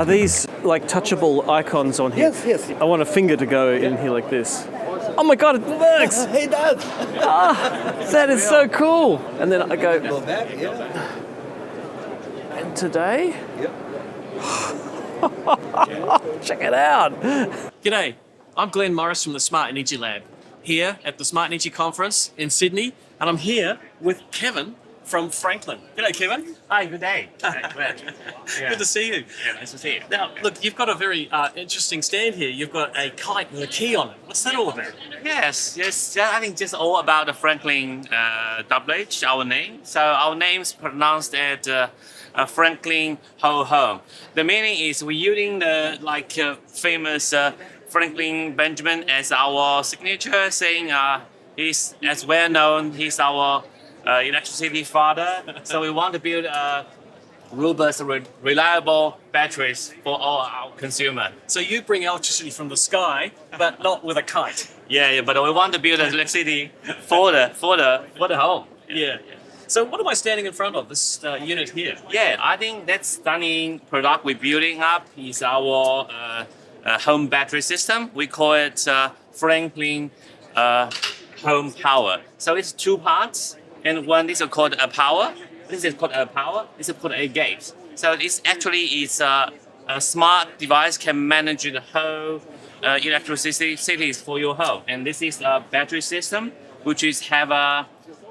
Are these like touchable icons on here? Yes. I want a finger to go in here like this. Oh my god, it works! It does. That is so cool! And then I go, Go back, yeah. and today? Yep. Check it out! G'day, I'm Glenn Morris from the Smart Energy Lab, here at the Smart Energy Conference in Sydney, and I'm here with Kevin from Franklin. G'day, Kevin. Hi, good day. Good to see you. Yeah, nice to see you. Now, look, you've got a very interesting stand here. You've got a kite with a key on it. What's that all about? Yes. I think just all about the Franklin WH, our name. So our name's pronounced as Franklin Ho Home. The meaning is we're using the famous Franklin Benjamin as our signature, saying he's as well known. He's our electricity father. So we want to build robust, reliable batteries for all our consumers. So you bring electricity from the sky, but not with a kite. Yeah, but we want to build electricity for the home. Yeah. So what am I standing in front of, this unit here? Yeah, I think that stunning product we're building up is our home battery system. We call it Franklin Home Power. So it's two parts, and one is called a power. This is called a power. This is called a gate. So it's actually a smart device can manage the whole electricity cities for your home. And this is a battery system which is have a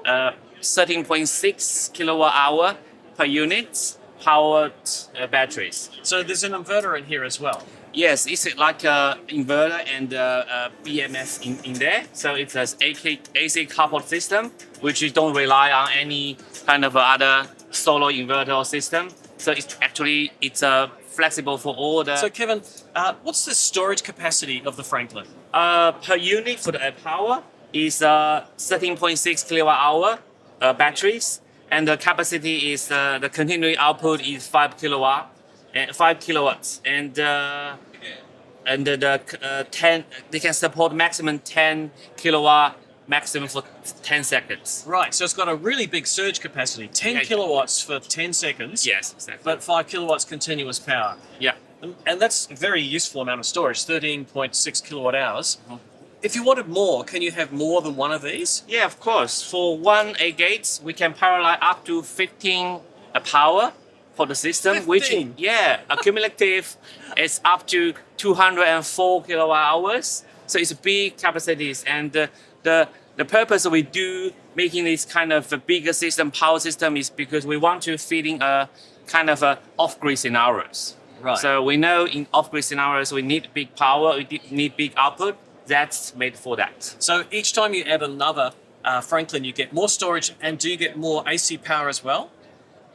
13.6 kilowatt hour per unit powered batteries. So there's an inverter in here as well. Yes, it's like a inverter and BMS in there. So it's an AC coupled system, which you don't rely on any kind of other solar inverter system. So it's flexible for all the. So Kevin, what's the storage capacity of the Franklin? Per unit for the power is 13.6 kilowatt hour batteries, and the capacity is the continuous output is 5 kilowatts, and the 10 they can support maximum 10 kilowatt maximum for 10 seconds. Right, so it's got a really big surge capacity, 10 kilowatts for 10 seconds. Yes, exactly. But 5 kilowatts continuous power. Yeah. And that's a very useful amount of storage, 13.6 kilowatt hours. If you wanted more, can you have more than one of these? Yeah, of course. For one A gates, we can parallel up to 15 power for the system, 15? which accumulative is up to 204 kilowatt hours. So it's big capacities, and the purpose we do making this kind of a bigger system, power system, is because we want to fit in a kind of a off-grid scenarios. Right. So we know in off-grid scenarios we need big power, we need big output. That's made for that. So each time you add another Franklin, you get more storage, and do you get more AC power as well?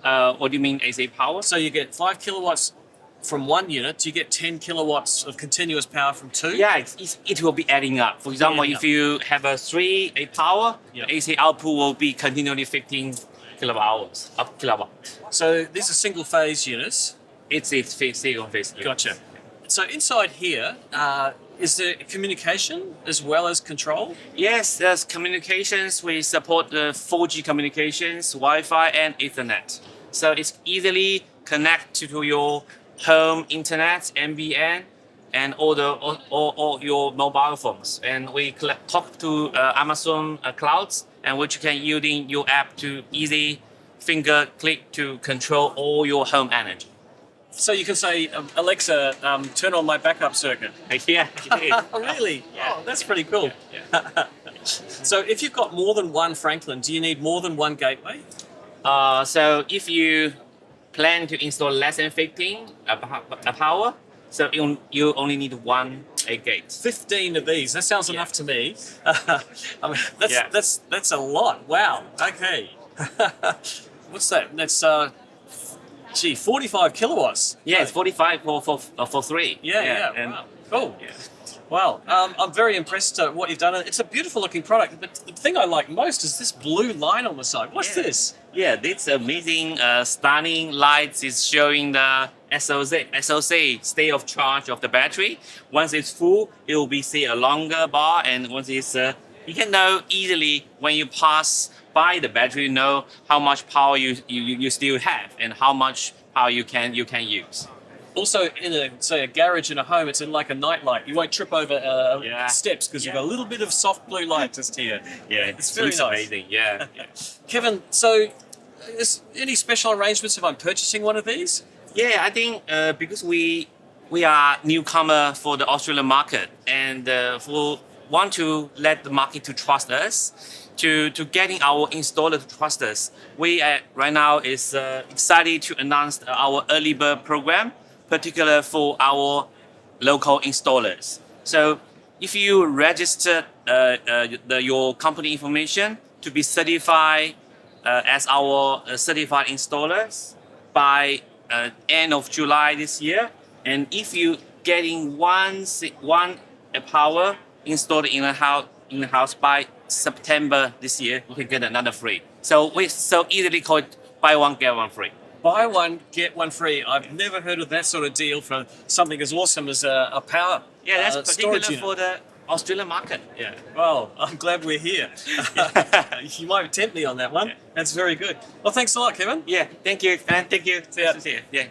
What do you mean AC power? So you get 5 kilowatts from one unit, do you get 10 kilowatts of continuous power from two? Yeah, it will be adding up. For example, if you have a 3 power, AC output will be continually 15 kilowatt. So these are single phase units. It's single phase. Gotcha. So inside here, is there communication as well as control? Yes, there's communications. We support the 4G communications, Wi-Fi, and Ethernet. So it's easily connect to your home internet, NBN, and all your mobile phones. And we talk to Amazon clouds, and which you can using your app to easy finger click to control all your home energy. So you can say, Alexa, turn on my backup circuit. Yeah. Oh, really? Yeah. Oh, that's pretty cool. Yeah. So if you've got more than one Franklin, do you need more than one gateway? So if you plan to install less than 15 power, so you only need one gate. 15 of these. That sounds enough to me. I mean, that's a lot. Wow. Okay. What's that? That's 45 kilowatts. Yeah, it's 45 for 3. Yeah. And, wow. Cool. Yeah. Wow. I'm very impressed at what you've done. It's a beautiful looking product, but the thing I like most is this blue line on the side. What's this? Yeah, this amazing, stunning lights is showing the SOC, state of charge of the battery. Once it's full, it will be see a longer bar, and once it's you can know easily when you pass by the battery, you know how much power you still have and how much power you can use. Also, in a garage in a home, it's in like a night light. You won't trip over steps because you've got a little bit of soft blue light just here. Yeah, It's very looks nice. amazing. Yeah. Kevin, so is any special arrangements if I'm purchasing one of these? Yeah, I think because we are newcomer for the Australian market, and for want to let the market to trust us, to getting our installer to trust us, we right now is excited to announce our early bird program, particular for our local installers. So if you register your company information to be certified as our certified installers by end of July this year, and if you getting one power installed in the house by September this year, you can get another free. So we so easily call it buy one get one free. Buy one, get one free. I've never heard of that sort of deal for something as awesome as a power Yeah, that's particular storage unit. for the Australian market. Yeah. Well, I'm glad we're here. You might tempt me on that one. Yeah. That's very good. Well, thanks a lot, Kevin. Yeah. Thank you, and thank you. See ya. Yeah.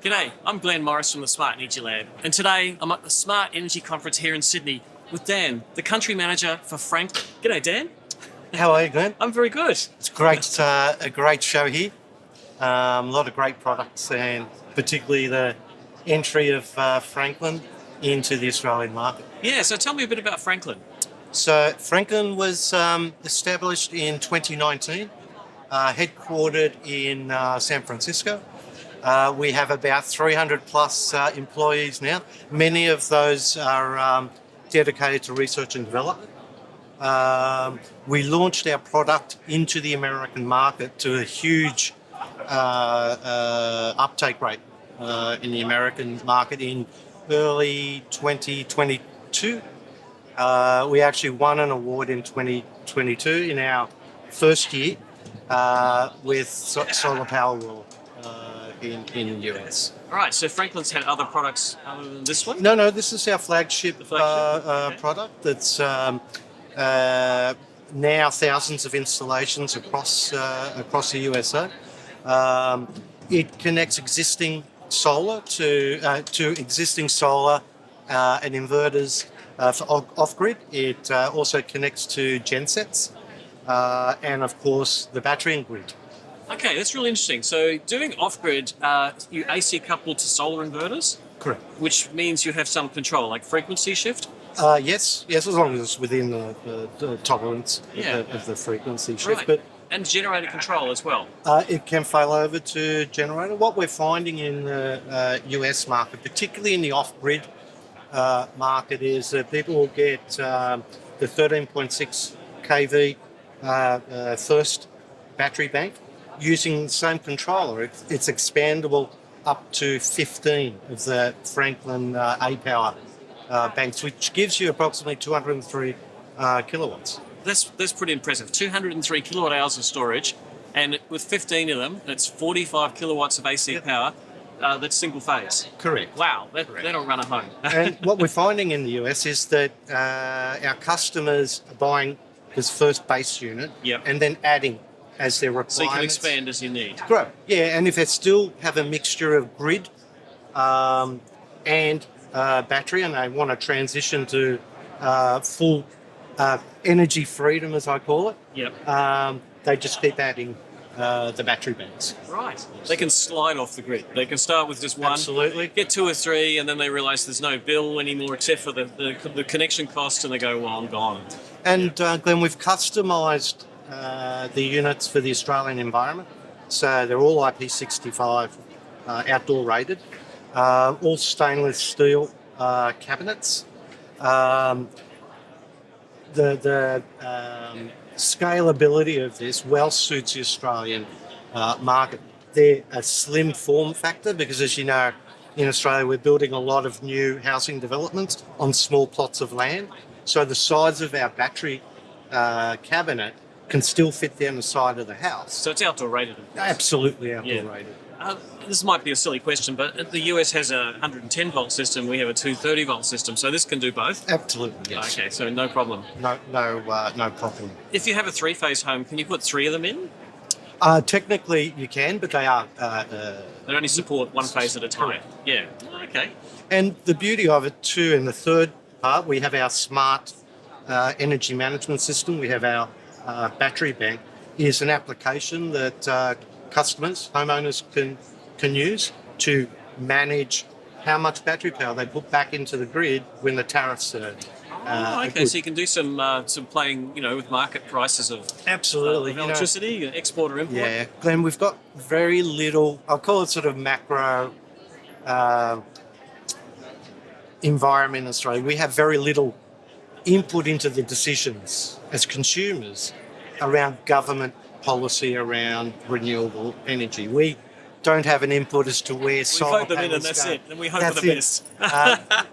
G'day, I'm Glenn Morris from the Smart Energy Lab, and today I'm at the Smart Energy Conference here in Sydney with Dan, the country manager for Franklin. G'day, Dan. How are you, Glenn? I'm very good. It's great, a great show here. A lot of great products, and particularly the entry of Franklin into the Australian market. Yeah, so tell me a bit about Franklin. So Franklin was established in 2019, headquartered in San Francisco. We have about 300 plus employees now. Many of those are dedicated to research and development. We launched our product into the American market to a huge uptake rate in the American market in early 2022. We actually won an award in 2022 in our first year with Solar Power World in the US. All right, so Franklin's had other products other than this one? No, this is our flagship, Okay. product that's now thousands of installations across the USA. It connects existing solar to existing solar and inverters for off-grid. It also connects to gensets and, of course, the battery and grid. Okay, that's really interesting. So doing off-grid, you AC couple to solar inverters, Correct. which means you have some control, like frequency shift? Yes, as long as it's within the tolerance of the frequency shift. Right. And generator control as well. But it can fail over to generator. What we're finding in the US market, particularly in the off-grid market, is that people will get the 13.6 kV first battery bank using the same controller. It's expandable up to 15 of the Franklin A-Power banks, which gives you approximately 203 kilowatts. That's pretty impressive. 203 kilowatt hours of storage, and with 15 of them, that's 45 kilowatts of AC power. That's single phase. Correct. Wow, that'll run a home. And what we're finding in the US is that our customers are buying this first base unit Yep. and then adding as their requirements. So you can expand as you need. Grow. Yeah, and if they still have a mixture of grid and battery, and they want to transition to full energy freedom, as I call it, Yep. they just keep adding the battery banks. Right. They can slide off the grid. They can start with just one. Absolutely. Get two or three, and then they realise there's no bill anymore except for the connection cost, and they go, well, I'm gone. And Glenn, we've customised the units for the Australian environment. So they're all IP65 outdoor rated, all stainless steel cabinets. The scalability of this well suits the Australian market. They're a slim form factor because, as you know, in Australia we're building a lot of new housing developments on small plots of land. So the size of our battery cabinet can still fit down the side of the house. So it's outdoor rated. Absolutely outdoor Yeah. rated. This might be a silly question, but the US has a 110 volt system. We have a 230 volt system, so this can do both. Absolutely, yes. Okay, so no problem. No problem. If you have a three-phase home, can you put three of them in? Technically, you can, but they are They only support one phase at a time. Correct. Yeah. Okay. And the beauty of it too, in the third part, we have our smart energy management system. We have our battery bank. Is an application that customers, homeowners can use to manage how much battery power they put back into the grid when the tariffs surge. Okay, so you can do some playing, with market prices of Absolutely. electricity, export or import. Yeah, Glenn, we've got very little, I'll call it sort of macro environment in Australia. We have very little input into the decisions as consumers around government policy around renewable energy. We don't have an input as to where solar vote them in and panels that's go. it. And we hope That's for the it. best.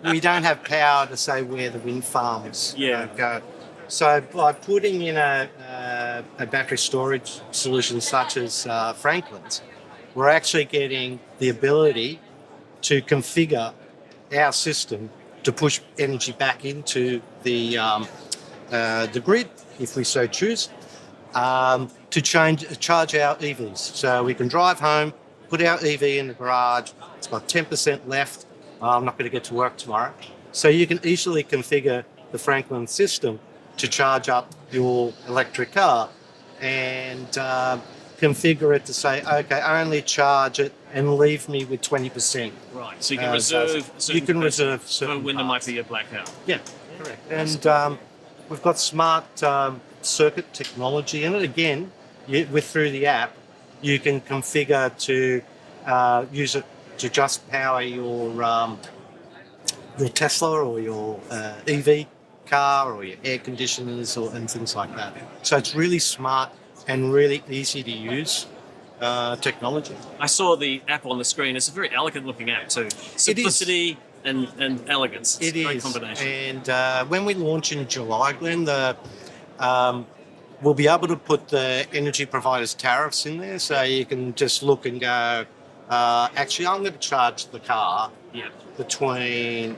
We don't have power to say where the wind farms Yeah. go. So by putting in a battery storage solution such as Franklin's, we're actually getting the ability to configure our system to push energy back into the grid, if we so choose, to charge our EVs. So we can drive home, put our EV in the garage. It's got 10% left. I'm not going to get to work tomorrow. So you can easily configure the Franklin system to charge up your electric car and configure it to say, okay, only charge it and leave me with 20%. Right, so you can reserve. You can reserve certain when there might parts. be a blackout. Yeah, correct. And we've got smart circuit technology in it. Again, through the app, you can configure to use it to just power your Tesla or your EV car or your air conditioners and things like that. So it's really smart and really easy to use technology. I saw the app on the screen. It's a very elegant looking app too. Simplicity and elegance. It's It a great is. combination. And when we launch in July, Glenn, we'll be able to put the energy providers' tariffs in there, so you can just look and go, actually, I'm going to charge the car Yeah. between,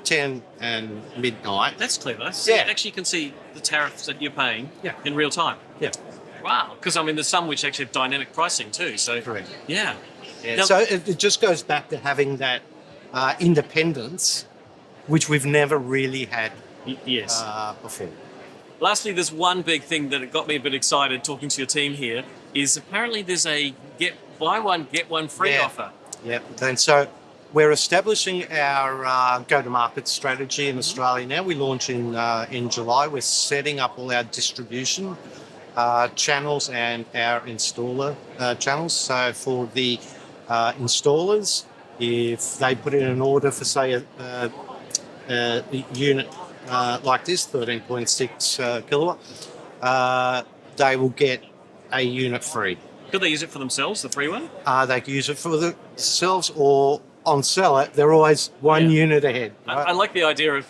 10 and midnight. That's clever. So Yeah. you actually can see the tariffs that you're paying Yeah. in real time. Yeah, Wow. Because there's some which actually have dynamic pricing too. So correct. yeah. Yeah. Now- So it just goes back to having that independence, which we've never really had Yes. before. Lastly, there's one big thing that got me a bit excited talking to your team here is apparently there's a buy one, get one free Yeah. offer. Yep. And so we're establishing our go-to-market strategy in Australia now. We launch in July. We're setting up all our distribution channels and our installer channels. So for the installers, if they put in an order for, say, a unit like this, 13.6 kilowatt, they will get a unit free. Could they use it for themselves, the free one? They can use it for themselves or on seller. They're always one Yeah. unit ahead. I Right? like the idea of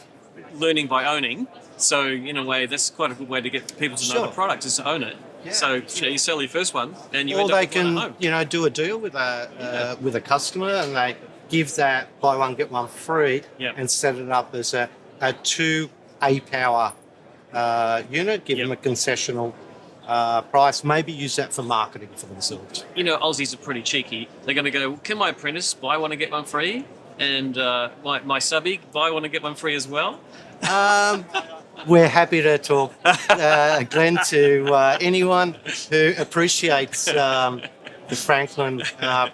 learning by owning. So in a way, that's quite a good way to get people to know Sure. the product is to own it. Yeah. So you sell your first one, and you Or end up they with one at can, home. do a deal with a customer, and they give that buy one get one free, Yep. and set it up as a 2 power unit. Give Yep. them a concessional price. Maybe use that for marketing for themselves. Aussies are pretty cheeky. They're going to go, can my apprentice buy one and get one free? And my subby buy one and get one free as well? We're happy to talk, Glenn, to anyone who appreciates the Franklin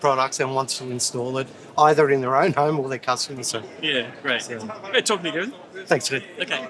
products and wants to install it either in their own home or their customers. So, Yeah, great. Great talking to you, Kevin. thanks, Glenn. Okay.